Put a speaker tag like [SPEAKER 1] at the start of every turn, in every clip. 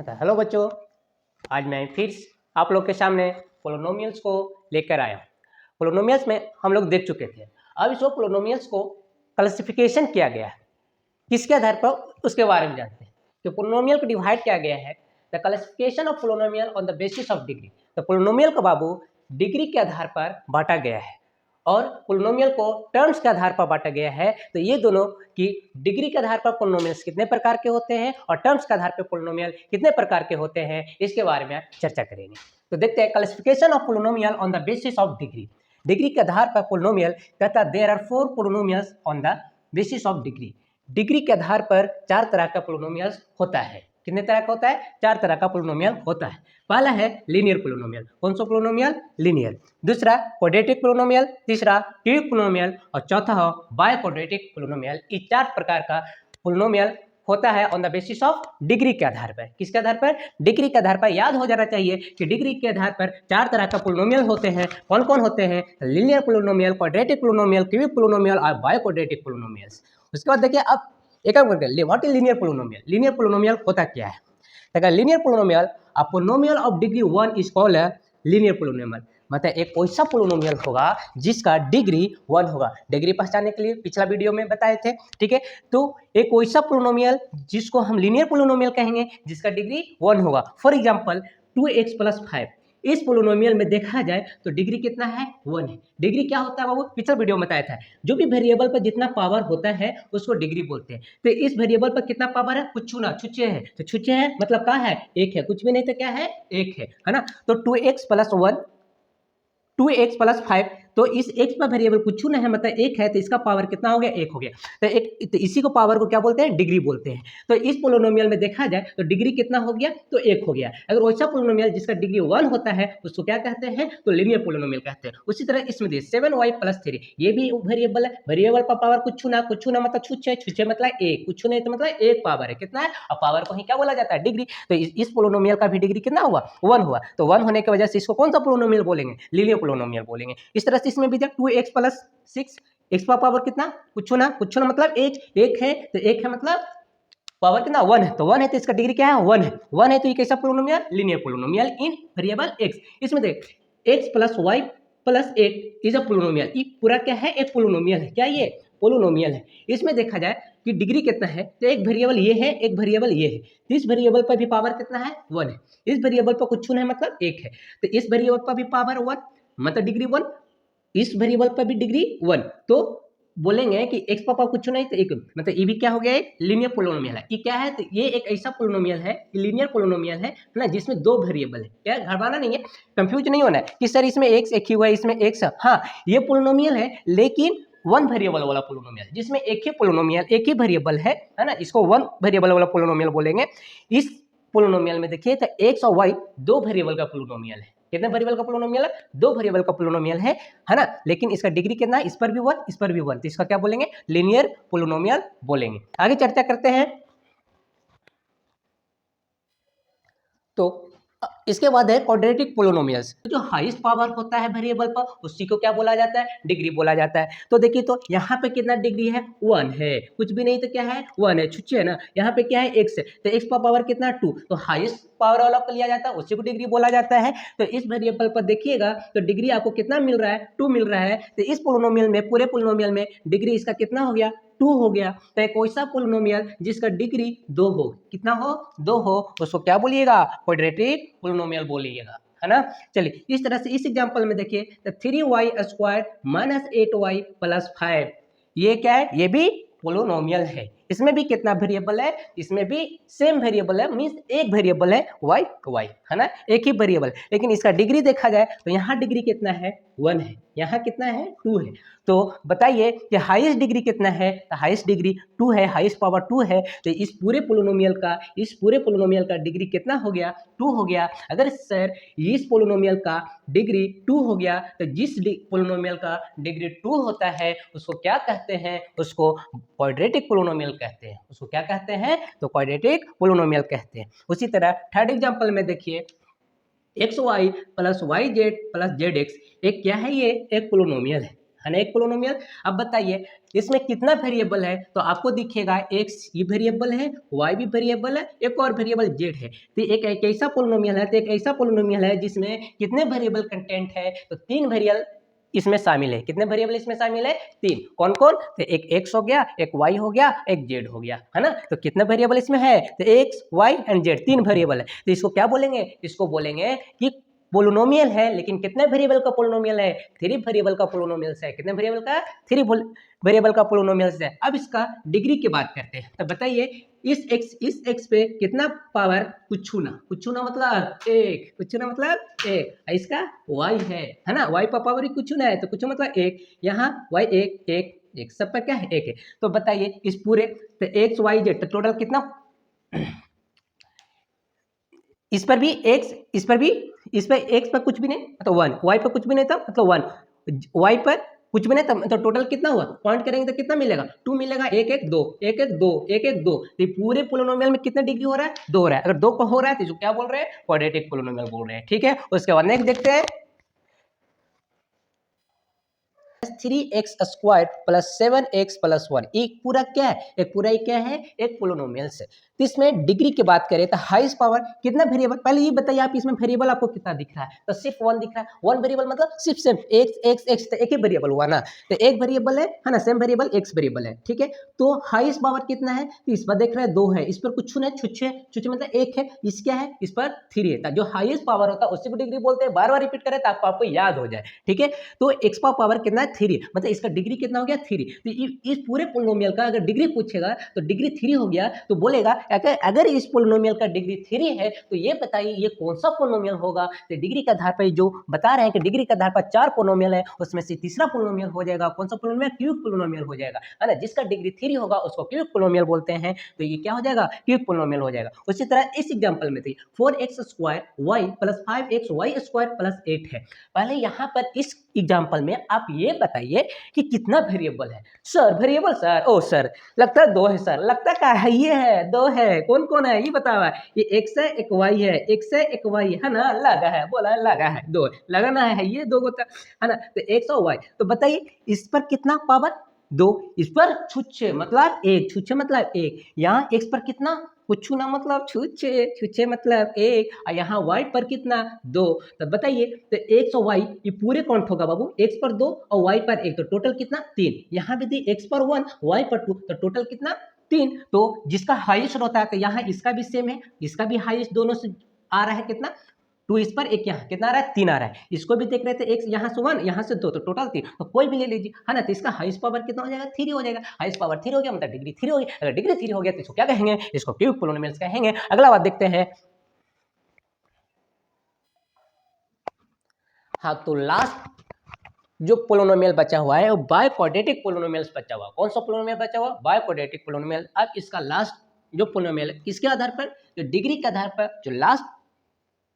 [SPEAKER 1] Hello बच्चों, आज मैं फिर आप लोग के सामने पोलिनोमियल्स को लेकर आया हूँ। पोलिनोमियल्स में हम लोग देख चुके थे। अब इस पोलिनोमियल्स को क्लासिफिकेशन किया गया है, किसके आधार पर उसके बारे में जानते हैं। तो पोलिनोमियल को डिवाइड किया गया है the classification of polynomial on the basis of degree. तो पोलिनोमियल को बाबू डिग्री के आधार पर बांटा गया है और पोलिनोमियल को टर्म्स के आधार पर बांटा गया है। तो ये दोनों की डिग्री के आधार पर पोलिनोमियल्स कितने प्रकार के होते हैं और टर्म्स के आधार पर पोलिनोमियल कितने प्रकार के होते हैं, इसके बारे में चर्चा करेंगे। तो देखते हैं classification of polynomial on the basis of degree. Degree के आधार पर पोलिनोमियल कहता है there are 4 polynomials on the basis of degree. Degree के आधार पर 4 तरह का पोलिनोमियल्स होता है। कितने तरह का होता है? 4 तरह का पोलिनोमियल होता है। पहला है लीनियर पोलिनोमियल। कौन सा पोलिनोमियल? लीनियर। दूसरा क्वाड्रेटिक पोलिनोमियल, तीसरा क्यूबिक पोलिनोमियल और चौथा बायक्वाड्रेटिक पोलिनोमियल। ये 4 प्रकार का पोलिनोमियल होता है on the basis of degree के आधार पर। किसके आधार पर? डिग्री के आधार पर। याद हो जाना चाहिए कि डिग्री के आधार पर 4 तरह का पोलिनोमियल होते हैं। कौन कौन होते हैं? Linear polynomial, quadratic polynomial, cubic polynomial और बायक्वाड्रेटिक पोलिनोमियल्स। उसके बाद देखिए अब एक करके what is linear polynomial. Linear polynomial होता क्या है? देखा linear polynomial a polynomial of degree 1 is called a linear polynomial. मतलब एक ऐसा पोलिनोमियल होगा जिसका डिग्री 1 होगा। डिग्री पहचानने के लिए पिछला वीडियो में बताए थे, ठीक है। तो एक ऐसा पोलिनोमियल जिसको हम लीनियर पोलिनोमियल कहेंगे जिसका डिग्री 1 होगा। For example 2x + 5। इस पोलिनोमियल में देखा जाए तो डिग्री कितना है? 1 है। डिग्री क्या होता है बाबू? पिछला वीडियो में बताया था। जो भी वेरिएबल पर जितना पावर होता है उसको डिग्री बोलते हैं। तो इस वेरिएबल पर कितना पावर है? कुछ ना, छुच्छे है। तो छुच्छे है मतलब क्या है? 1 है। कुछ भी नहीं तो क्या है? 1 है ना। तो 2x + 1, 2x + 5। तो इस x पर वेरिएबल कुछ नहीं है मतलब 1 है, तो इसका पावर कितना हो गया? 1 हो गया। तो इसी को पावर को क्या बोलते हैं? डिग्री बोलते हैं। तो इस पोलिनोमियल में देखा जाए तो डिग्री कितना हो गया? तो 1 हो गया। अगर वैसा पोलिनोमियल जिसका डिग्री 1 होता है उसको क्या कहते हैं? तो लीनियर पोलिनोमियल कहते हैं। उसी तरह इसमें 7y + 3 ये भी वेरिएबल है। वेरिएबल पर पावर कुछ ना मतलब छुच्छे, छुच्छे मतलब 1, कुछ नहीं तो मतलब 1 पावर है। कितना है? और पावर को ही क्या बोला जाता है? डिग्री। तो इस पोलिनोमियल का भी डिग्री कितना हुआ? 1 हुआ। तो 1 होने की वजह से इसको कौन सा पोलिनोमियल बोलेंगे? लीनियर पोलिनोमियल बोलेंगे। इस तरह से इसमें भी 2x + 6, x का पावर कितना? कुछ ना मतलब 1 है। तो 1 है मतलब पावर कितना? 1 है। तो 1 है तो इसका डिग्री क्या है? 1 है। 1 है तो ये कैसा polynomial? Linear polynomial in variable x। इसमें देख x + y + 8 is a polynomial. ये पूरा क्या है? एक पोलिनोमियल है। क्या ये? पोलिनोमियल है। इसमें देखा जाए कि डिग्री कितना है तो एक वेरिएबल ये है, एक वेरिएबल ये है। तो इस वेरिएबल पर भी पावर कितना है? 1 है। इस वेरिएबल पर कुछ नहीं मतलब 1 है। तो इस वेरिएबल पर भी पावर 1 मतलब डिग्री 1। इस वेरिएबल पर भी डिग्री 1। तो बोलेंगे कि x पापा कुछ नहीं तो 1 मतलब ये भी क्या हो गया? एक लीनियर पोलिनोमियल है। ये क्या है? तो ये एक ऐसा पोलिनोमियल है, लीनियर पोलिनोमियल है ना, जिसमें 2 वेरिएबल है। क्या घबराना नहीं है, कंफ्यूज नहीं होना है कि सर इसमें x एक ही हुआ है, इसमें x है। हाँ, ये पोलिनोमियल है लेकिन 1 वेरिएबल वाला पोलिनोमियल, जिसमें एक ही पोलिनोमियल एक ही वेरिएबल है ना, इसको 1 वेरिएबल वाला पोलिनोमियल बोलेंगे। इस पोलिनोमियल में देखिए तो x और y 2 वेरिएबल का पोलिनोमियल है। कितने वेरिएबल का पोलिनोमियल है? 2 वेरिएबल का पोलिनोमियल है ना। लेकिन इसका डिग्री कितना है? इस पर भी 1, इस पर भी 1। तो इसका क्या बोलेंगे? लीनियर पोलिनोमियल बोलेंगे। आगे चर्चा करते हैं। तो इसके बाद है क्वाड्रेटिक पोलिनोमियल्स। जो हाईएस्ट पावर होता है वेरिएबल पर उसी को क्या बोला जाता है? डिग्री बोला जाता है। तो देखिए तो यहाँ पे कितना डिग्री है? 1 है। कुछ भी नहीं तो क्या है? 1 है। छुच्छे है ना। यहाँ पे क्या है? x है। तो x का पावर कितना? 2। तो हाईएस्ट पावर वाला को लिया जाता है, उसी को डिग्री बोला जाता है। तो इस वेरिएबल पर देखिएगा तो डिग्री आपको कितना मिल रहा है? 2 मिल रहा है। तो इस पोलिनोमियल में, पूरे पोलिनोमियल में डिग्री इसका कितना हो गया? 2 हो गया। तो एक ऐसा पोलिनोमियल जिसका डिग्री 2 हो, कितना हो? 2 हो, उसको क्या बोलिएगा? क्वाड्रेटिक पोलिनोमियल बोलिएगा, है ना। चलिए इस तरह से इस एग्जांपल में देखिए तो 3y² - 8y + 5 ये क्या है? ये भी पोलिनोमियल है। इसमें भी कितना वेरिएबल है? इसमें भी सेम वेरिएबल है, मींस एक वेरिएबल है y, है ना, एक ही वेरिएबल। लेकिन इसका डिग्री देखा जाए तो यहाँ डिग्री कितना है? 1 है। यहाँ कितना है? 2 है। तो बताइए कि हाईएस्ट डिग्री कितना है? तो हाईएस्ट डिग्री 2 है, हाईएस्ट पावर 2 है। तो इस पूरे पोलिनोमियल का डिग्री कितना हो गया? 2 हो गया। अगर सर इस पोलिनोमियल का डिग्री 2 हो गया तो जिस पोलिनोमियल का डिग्री 2 होता है उसको क्या कहते हैं? उसको क्वाड्रेटिक पोलिनोमियल कहते हैं। उसको क्या कहते हैं? तो क्वाड्रेटिक पोलिनोमियल कहते हैं। उसी तरह थर्ड एग्जांपल में देखिए xy + yz + zx एक क्या है? ये एक पोलिनोमियल है है ना, एक पोलिनोमियल। अब बताइए इसमें कितना वेरिएबल है, तो आपको दिखेगा एक्स ये वेरिएबल है, वाई भी वेरिएबल है, एक और वेरिएबल जेड है। तो एक ऐसा पोलिनोमियल है, तो एक ऐसा पोलिनोमियल है जिसमें कितने वेरिएबल कंटेंट है, तो 3 वेरिएबल इसमें शामिल है। कितने वेरिएबल इसमें शामिल है, 3। कौन कौन, तो एक एक्स हो गया, एक वाई हो गया, एक जेड हो गया, है ना। तो कितने वेरिएबल इसमें है, तो x y and z 3 variable है। तो इसको क्या बोलेंगे, इसको बोलेंगे कि पोलिनोमियल है, लेकिन कितने वेरिएबल का पोलिनोमियल है, 3 वेरिएबल का पोलिनोमियल है। कितने वेरिएबल का, 3 वेरिएबल का पोलिनोमियल है। अब इसका डिग्री की बात करते हैं, तो बताइए इस x पे कितना पावर, कुछ ना मतलब एक, कुछ ना मतलब एक, इसका y है ना, y पर पावर ही कुछ ना है, तो कुछ मतलब एक, यहाँ y एक एक एक, सब पर क्या है, एक है। तो बताइए इस पूरे, तो x y z, तो टोटल कितना, इस पर भी x, इस पर भी, इस पर x पर कुछ भी नहीं तो 1, y पर कुछ भी नहीं था मतलब 1, y पर कुछ भी नहीं था तो टोटल कितना हुआ, पॉइंट करेंगे तो कितना मिलेगा, 2 मिलेगा, 1 1 2 1 1 2 1 1 2। तो पूरे पोलिनोमियल में कितना डिग्री हो रहा है, 2 हो रहा है। अगर 2 को हो रहा है तो इसको क्या बोल रहे हैं, क्वाड्रेटिक पोलिनोमियल बोल रहे हैं। ठीक है, उसके बाद नेक्स्ट देखते हैं 3x² प्लस 7x प्लस 1, एक पूरा क्या है, एक पूरा ही क्या है, एक पोलिनोमियल है। तो इसमें डिग्री की बात करें तो हाईएस्ट पावर कितना वेरिएबल, पहले ये बताइए आप इसमें वेरिएबल आपको कितना दिख रहा है, तो सिर्फ 1 दिख रहा है। 1 वेरिएबल मतलब सिर्फ x तो एक ही वेरिएबल हुआ ना, तो एक वेरिएबल है ना, सेम वेरिएबल x वेरिएबल है। ठीक है, तो हाईएस्ट पावर कितना है, तो इस पर देख रहे हैं 2 है, इस पर कुछ नहीं, छुच्छे मतलब 1 है, इस क्या है, इस पर 3 है। जो हाईएस्ट पावर होता है उसी को डिग्री बोलते हैं। बार बार रिपीट करें तो आपको याद हो जाए। ठीक है, तो x का पावर कितना है, 3, मतलब इसका डिग्री कितना हो गया, 3। तो इस पूरे पोलिनोमियल का अगर डिग्री पूछेगा तो डिग्री 3 हो गया, तो बोलेगा अगर इस पोलिनोमियल का डिग्री 3 है तो ये बताइए ये कौन सा पोलिनोमियल होगा। तो डिग्री के आधार पर जो बता रहे हैं कि डिग्री के आधार पर 4 पोलिनोमियल है, उसमें से तीसरा पोलिनोमियल हो जाएगा कौन सा पोलिनोमियल, क्यूबिक पोलिनोमियल हो जाएगा, है ना। जिसका डिग्री 3 होगा उसको क्यूबिक पोलिनोमियल बोलते हैं। तो ये क्या हो जाएगा, क्यूबिक पोलिनोमियल हो जाएगा। उसी तरह इस एग्जांपल में थी 4x² y plus 5xy² plus 8 है। पहले यहाँ पर इस एग्जांपल में आप ये बताइए कि कितना वेरिएबल है। सर वेरिएबल, सर ओ सर लगता है 2 है, सर लगता क्या है, ये है 2 है, कौन कौन है ये बताओ, ये x है एक y है, x है एक y है ना, लगा है, बोला लगा है, 2 लगाना है, ये 2 होता है ना, तो x और y। तो बताइए इस पर कितना पावर 2, इस पर छुच्छे मतलब 1, छुच्छे मतलब 1, यहाँ x पर कितना, कुछ ना मतलब छुच्छे मतलब 1, और यहाँ y पर कितना 2। तो बताइए तो x और y ये पूरे काउंट होगा बाबू, x पर 2 और y पर 1, तो टोटल कितना 3। यहाँ भी दी x पर 1 y पर 2, तो टोटल कितना 3। तो जिसका हाईएस्ट होता है तो यहाँ इसका भी सेम है, इसका भी हाईएस्ट दोनों से आ रहा है कितना 2, इस पर 1, यहाँ कितना आ रहा है 3 आ रहा है। इसको भी देख रहे थे x यहाँ से 1 यहाँ से 2, तो टोटल 3, तो कोई भी ले लीजिए, है ना। तो इसका हाईएस्ट पावर कितना हो जाएगा, 3 हो जाएगा। हाईएस्ट पावर 3 हो गया मतलब डिग्री 3 हो गई। अगर डिग्री 3 हो गया तो इसको क्या कहेंगे, इसको क्यूबिक पोलिनोमियल्स कहेंगे। अगला बात देखते हैं, हाँ तो लास्ट जो पोलिनोमियल बचा हुआ है वो बाइक्वाड्रेटिक पोलिनोमियल्स बचा हुआ। कौन सा पोलिनोमियल बचा हुआ, बाइक्वाड्रेटिक पोलिनोमियल। अब इसका लास्ट जो पोलिनोमियल है किसके आधार पर, जो डिग्री के आधार पर जो लास्ट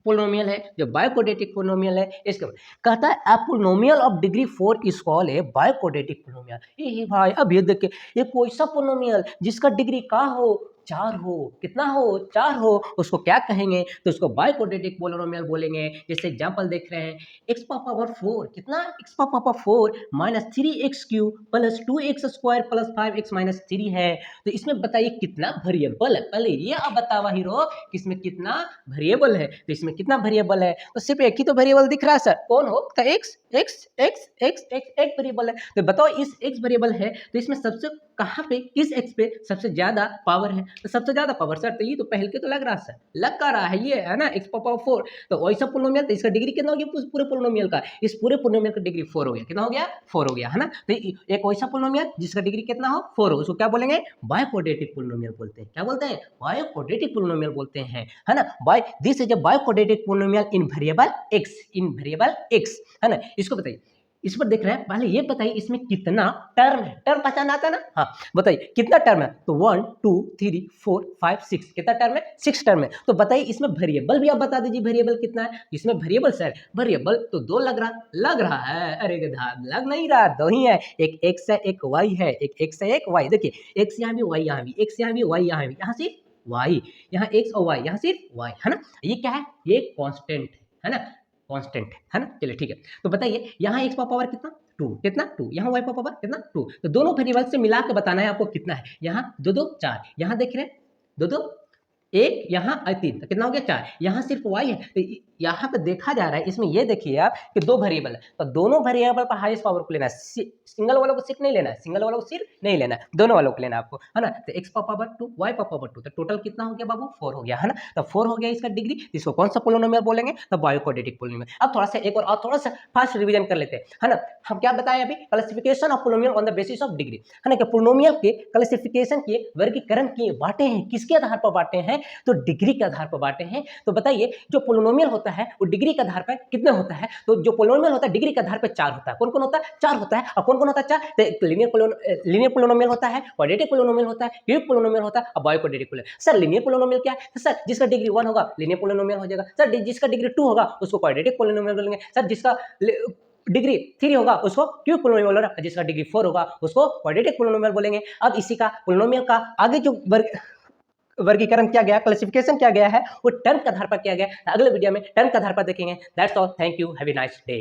[SPEAKER 1] पोलिनोमियल है, जो बाइक्वाड्रेटिक पोलिनोमियल है, इसके कहता है a polynomial of degree 4 is called a biquadratic polynomial. ये भाई अब ये देखिए ये कोई सा पोलिनोमियल जिसका डिग्री का हो 4 हो, कितना हो 4 हो, उसको क्या कहेंगे, तो उसको बाइक्वाड्रेटिक पोलिनोमियल बोलेंगे। जैसे एग्जांपल देख रहे हैं x पावर 4 कितना, x power 4 minus 3x³ plus 2x² plus 5x minus 3 है। तो इसमें बताइए कितना वेरिएबल है, पहले ये आप बतावा हीरो कि इसमें कितना वेरिएबल है। तो इसमें कितना वेरिएबल है, तो सिर्फ एक ही तो वेरिएबल दिख रहा है सर, कौन हो, तो x एक वेरिएबल है। तो बताओ इस x वेरिएबल है तो इसमें सबसे कहाँ पे, किस x पे सबसे ज्यादा पावर है, तो सबसे ज्यादा पावर सर, तो ये तो पहल के तो लग रहा सर, लग का रहा है ये, है ना, x पावर 4। तो वैसा पोलिनोमियल, तो इसका डिग्री कितना हो गया पूरे पोलिनोमियल का, इस पूरे पोलिनोमियल का डिग्री 4 हो गया, कितना हो गया 4 हो गया, है ना। तो एक वैसा पोलिनोमियल जिसका डिग्री कितना हो 4 हो, उसको क्या बोलेंगे, बाइक्वाड्रेटिक पोलिनोमियल बोलते हैं। क्या बोलते हैं, बाइक्वाड्रेटिक पोलिनोमियल बोलते हैं, है ना। By this is a biquadratic polynomial in variable x, है ना। इसको बताइए, इस पर देख रहे हैं, पहले ये बताइए इसमें कितना टर्म है, टर्म पहचान आता ना, हाँ बताइए कितना टर्म है, तो 1 2 3 4 5 6, कितना टर्म है, 6 टर्म है। तो बताइए इसमें वेरिएबल भी आप बता दीजिए, वेरिएबल कितना है। इसमें वेरिएबल सर, वेरिएबल तो 2 लग रहा है, अरे गधा लग नहीं रहा, 2 ही है, एक x है एक y है, एक x है एक y। देखिए x यहाँ भी y यहाँ भी, x यहाँ भी y यहाँ भी, यहाँ सिर्फ y, यहाँ x और y यहाँ सिर्फ y, है ना। ये क्या है, ये कांस्टेंट है ना। कांस्टेंट है ना। चलिए ठीक है, तो बताइए यहाँ x पावर कितना 2, कितना 2, यहाँ y पावर कितना 2, तो दोनों वेरिएबल से मिला के बताना है आपको कितना है। यहाँ 2 2 4, यहाँ देख रहे हैं 2 2 1, यहाँ 3, तो कितना हो गया 4, यहाँ सिर्फ y है, तो यहाँ पे देखा जा रहा है, इसमें ये देखिए आप कि दो वेरिएबल है, तो दोनों वेरिएबल पर हाईएस्ट पावर को लेना है, सिंगल वालों को सिर्फ नहीं लेना है, सिंगल वालों को सिर्फ नहीं लेना है, दोनों वालों को लेना है आपको, है ना। तो x पावर 2 y पावर 2, तो टोटल कितना हो गया बाबू 4 हो गया, है ना। तो 4 हो गया इसका डिग्री, इसको कौन सा पोलिनोमियल बोलेंगे, तो बायोक्वाड्रेटिक पोलिनोमियल। अब थोड़ा सा एक और थोड़ा सा फास्ट रिवीजन कर लेते हैं, है ना। हम क्या बताएं अभी, classification of polynomial on the basis of degree, है ना, कि पोलिनोमियल के क्लासिफिकेशन के वर्गीकरण किए बांटे हैं, किसके आधार पर बांटे हैं, तो डिग्री के आधार पर बांटे हैं। तो बताइए जो पोलिनोमियल होता है वो डिग्री के आधार पर कितने होता है, तो जो पोलिनोमियल होता है डिग्री के आधार पर 4 होता है। कौन कौन होता है, 4 होता है। और कौन कौन होता है 4, तो लीनियर पोलिनोमियल होता है, क्वाड्रेटिक पोलिनोमियल होता है, क्यूबिक पोलिनोमियल होता है और बायोक्वाड्रेटिक पोलिनोमियल। सर लीनियर पोलिनोमियल क्या है, तो सर जिसका डिग्री 1 होगा लीनियर पोलिनोमियल हो जाएगा, सर जिसका डिग्री 2 होगा उसको क्वाड्रेटिक पोलिनोमियल बोलेंगे, सर जिसका डिग्री 3 होगा उसको क्यूबिक पोलिनोमियल बोलेंगे, जिसका डिग्री 4 होगा उसको क्वाड्रेटिक पोलिनोमियल बोलेंगे। अब इसी का पोलिनोमियल का आगे जो वर्गीकरण किया गया, क्लासिफिकेशन किया गया है, वो टर्म के आधार पर किया गया। अगले वीडियो में टर्म के आधार पर देखेंगे। That's all, thank you, have a nice day.